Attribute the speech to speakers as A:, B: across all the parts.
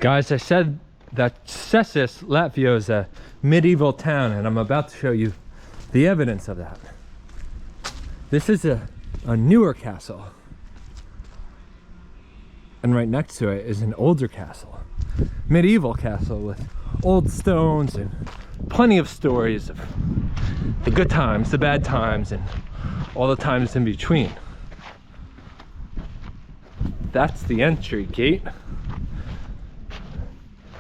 A: Guys, I said that Cesis, Latvia is a medieval town, and I'm about to show you the evidence of that. This is a newer castle. And right next to it is an older castle. Medieval castle with old stones and plenty of stories of the good times, the bad times, and all the times in between. That's the entry gate.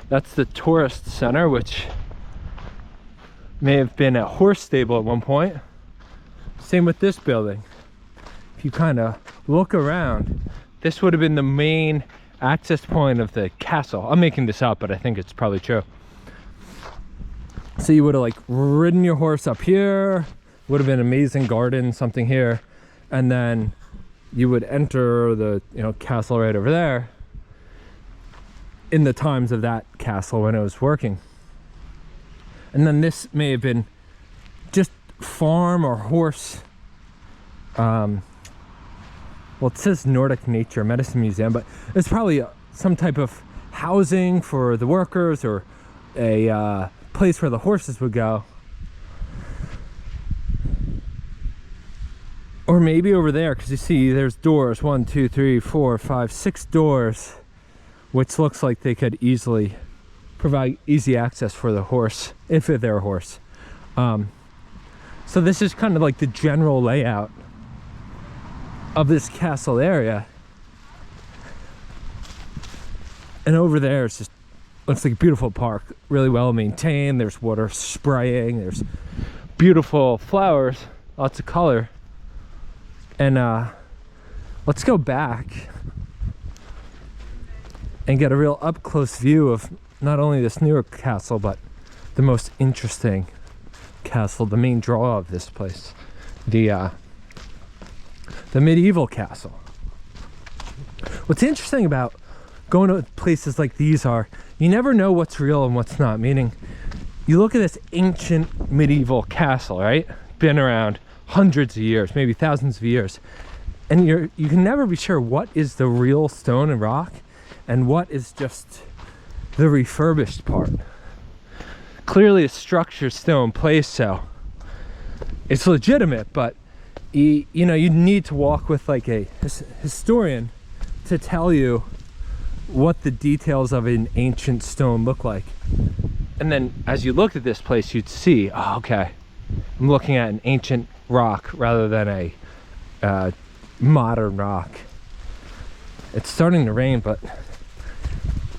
A: That's the tourist center, which may have been a horse stable at one point. Same with this building. If you kind of look around, this would have been the main access point of the castle. I'm making this up, but I think it's probably true. So you would have like ridden your horse up here, would have been an amazing garden, something here, and then you would enter the castle right over there in the times of that castle when it was working. And then this may have been just farm or horse. Well, it says Nordic Nature Medicine Museum, but it's probably some type of housing for the workers, or a place where the horses would go. Or maybe over there, because you see there's doors, 1, 2, 3, 4, 5, 6 doors, which looks like they could easily provide easy access for the horse, if they're a horse. So this is kind of like the general layout of this castle area. And over there it's just looks like a beautiful park, really well maintained. There's water spraying, there's beautiful flowers, lots of color. And let's go back and get a real up-close view of not only this newer castle, but the most interesting castle, the main draw of this place, the medieval castle. What's interesting about going to places like these are you never know what's real and what's not. Meaning, you look at this ancient medieval castle, right? Been around hundreds of years, maybe thousands of years, and you can never be sure what is the real stone and rock and what is just the refurbished part. Clearly, the structure's still in place, so it's legitimate, but you need to walk with like a historian to tell you what the details of an ancient stone look like. And then as you look at this place, you'd see, oh, okay, I'm looking at an ancient rock rather than a modern rock. It's starting to rain, but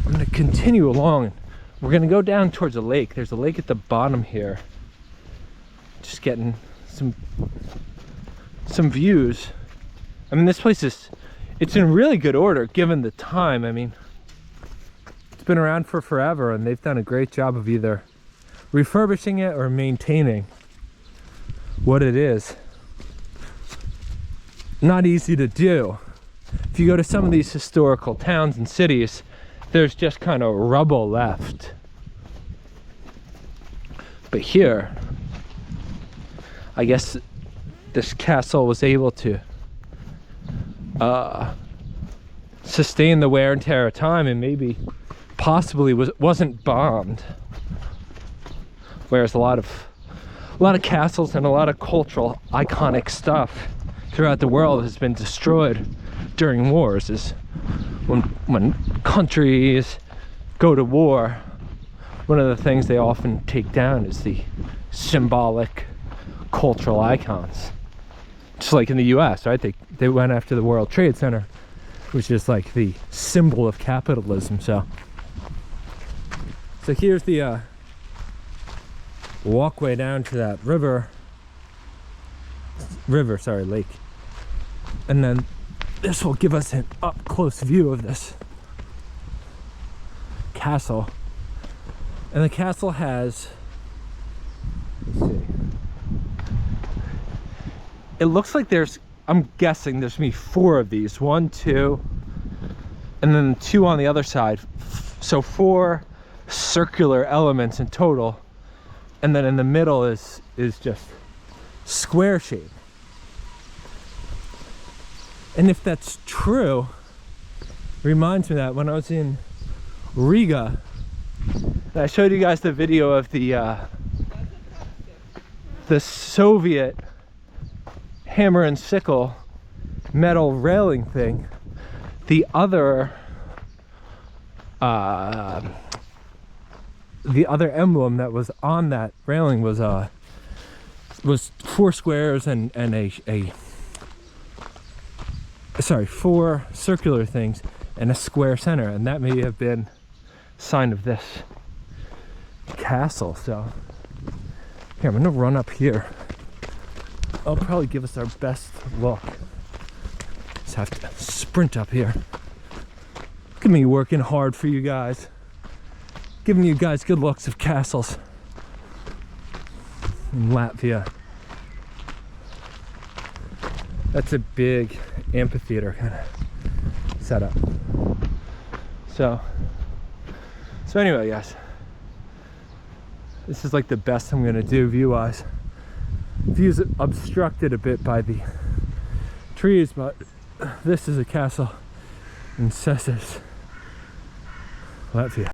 A: I'm going to continue along. We're going to go down towards a lake. There's a lake at the bottom here. Just getting some views. I mean, this place it's in really good order given the time. I mean, it's been around for forever, and they've done a great job of either refurbishing it or maintaining what it is. Not easy to do. If you go to some of these historical towns and cities, there's just kind of rubble left. But here, I guess this castle was able to sustain the wear and tear of time, and maybe possibly wasn't bombed. Whereas a lot of castles and a lot of cultural iconic stuff throughout the world has been destroyed during wars. Is when countries go to war, one of the things they often take down is the symbolic cultural icons. Just like in the US, right? They went after the World Trade Center, which is like the symbol of capitalism. So here's the walkway down to that lake. And then this will give us an up-close view of this castle. And the castle has, let's see, it looks like I'm guessing there's gonna be 4 of these. 1, 2, and then 2 on the other side. So 4 circular elements in total. And then in the middle is just square shape. And if that's true, reminds me that when I was in Riga. And I showed you guys the video of the Soviet hammer and sickle metal railing thing. The other emblem that was on that railing was 4 squares and four circular things and a square center, and that may have been a sign of this castle. So here, I'm gonna run up here. I'll probably give us our best look. Just have to sprint up here. Look at me working hard for you guys, giving you guys good looks of castles in Latvia. That's a big amphitheater kind of setup. So anyway, guys, this is like the best I'm gonna do view-wise. View's obstructed a bit by the trees, but this is a castle in Cesis, Latvia.